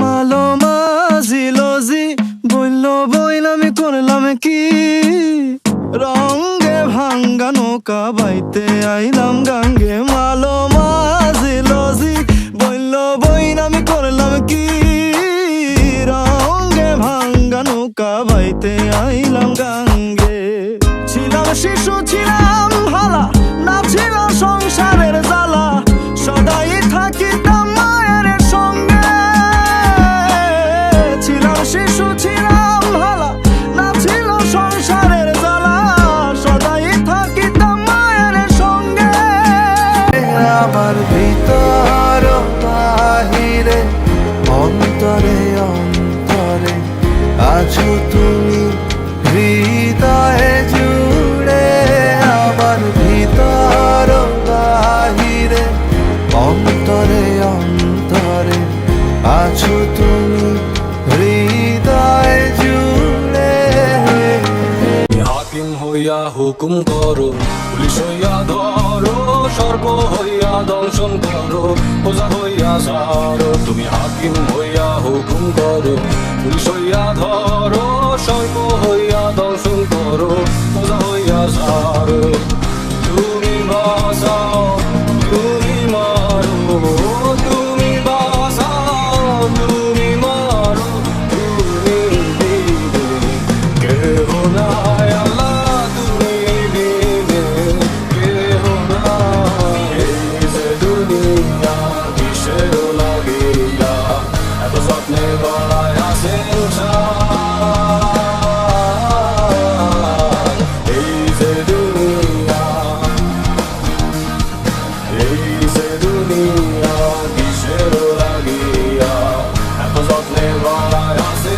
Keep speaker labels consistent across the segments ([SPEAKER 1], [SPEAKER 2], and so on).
[SPEAKER 1] মালো মাঝিলজি বলল বইল আমি করলাম কি, রঙ্গে ভাঙ্গা নৌকা বাইতে আইলাম গাঙ্গে। মালো মাঝিলজি বলল বইল আমি করলাম কি, রঙ্গে ভাঙ্গা নৌকা বাইতে আইলাম গাঙ্গে। ছিলাম শিশু ছিলাম ভালা, না ছিল সংসারের জ্বালা, সদাই থাকিতাম মায়ের সঙ্গে। ছিলাম শিশু ছিলাম ভালা, না ছিল সংসারের জ্বালা, সদাই থাকিতাম মায়ের সঙ্গে।
[SPEAKER 2] আমার ভিতর বাহিরে অন্তরে অন্তরে আছো তুমি হৃদয়ে জুড়ে। আমার ভিতর বাহিরে অন্তরে অন্তরে আছো তুমি হৃদয়ে জুড়ে।
[SPEAKER 3] হাকিম হইয়া হুকুম করো, পুলিশ হইয়া ধরো, সর্প হইয়া দংশন করো, ওজা হইয়া সারো। তুমি হাকিম হইয়া হুকুম করো, পুলিশ হইয়া ধরো, সর্প হইয়া দংশন করো, ওজা হইয়া সারো। তুমি বাঁচাও, তুমি মারো, তুমি বাঁচাও, তুমি মারো, তুমি দিবে কেহ নাই আল্লাহ, তুমি দিবে কেহ নাই। এই যে দুনিয়া কিসের লাগিয়া এত স্বপ্নে গড়ায় আছে এই যে দুনিয়া, এই যে দুনিয়া কিসের লাগিয়া এত স্বপ্নে গড়ায় আছে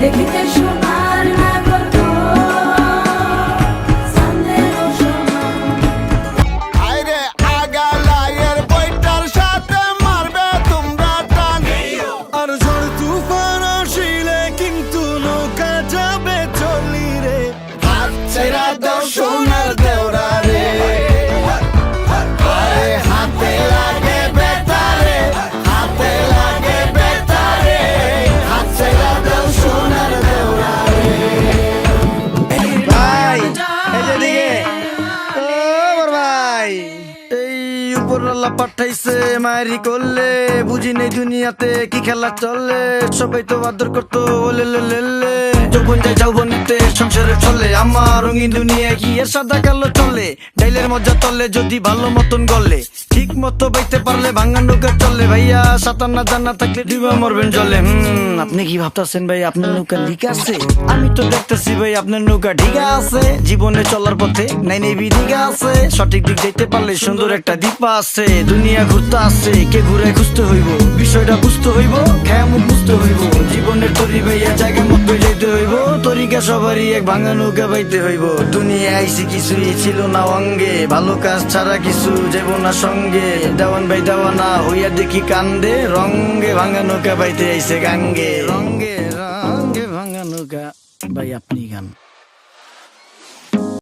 [SPEAKER 4] দেখিতে সোনার নাগর গো, চাঁদের সমান।
[SPEAKER 2] আইরে আগালায়ের বইটার সাথে মারবে তোমরা টান।
[SPEAKER 1] আর ঝড় তুফান আসিলে কিন্তু নৌকা যাবে চলি রে।
[SPEAKER 2] হাত ছেড়া দাও সোনার দেওরা রে, আরে হাতে লাগে বেতারে, হাতে লাগে বেতারে, হাত ছেড়া দাও সোনার দেওরা রে।
[SPEAKER 1] ভাই এই যে দিকে ও বড় ভাই, এই উপরওয়ালা পাঠাইছে মারি করলে, বুঝি নেই দুনিয়াতে কি খেলা চলে। সবাই তো আদর করতো ওলে লে, যখন যাই যৌবনীতে সংসারে চলে। আমার রঙিন দুনিয়া কি এর সাদা কালো চলে, ডাইলের মজা তলে যদি ভালো মতন গলে, ঠিক মতো বাইতে পারলে ভাঙা নৌকা চলে। ভাইয়া সাঁতার না জানা থাকলে ডিবা মরবেন জলে। আপনি কি ভাবতেছেন ভাই আপনার নৌকা লিক আছে? আমি তো দেখতেছি ভাই আপনার নৌকা ঠিক আছে। জীবনে চলার পথে নাই নেই বিদিকা আছে, সঠিক দিক যাইতে পারলে সুন্দর একটা দ্বীপ আছে। দুনিয়া ঘুরতে আছে, কে ঘুরে খুঁজতে হইব, বিষয়টা বুঝতে হইব, খেয়া মুখ বুঝতে হইব। জীবনের তরি ভাইয়া জায়গা মতো যাইতে হইব, তরিকা সবারই এক ভাঙা নৌকা বাইতে হইব। দুনিয়া আইসি কিছুই ছিল না অঙ্গে, ভালো কাজ ছাড়া কিছু যাব না সঙ্গে। দেওয়ান ভাই দেওয়ানা হইয়া দেখি কান্দে, রঙ্গে ভাঙা নৌকা বাইতে আইসে গাঙ্গে। রঙ্গে রঙ্গে ভাঙা নৌকা ভাই আপনি গান।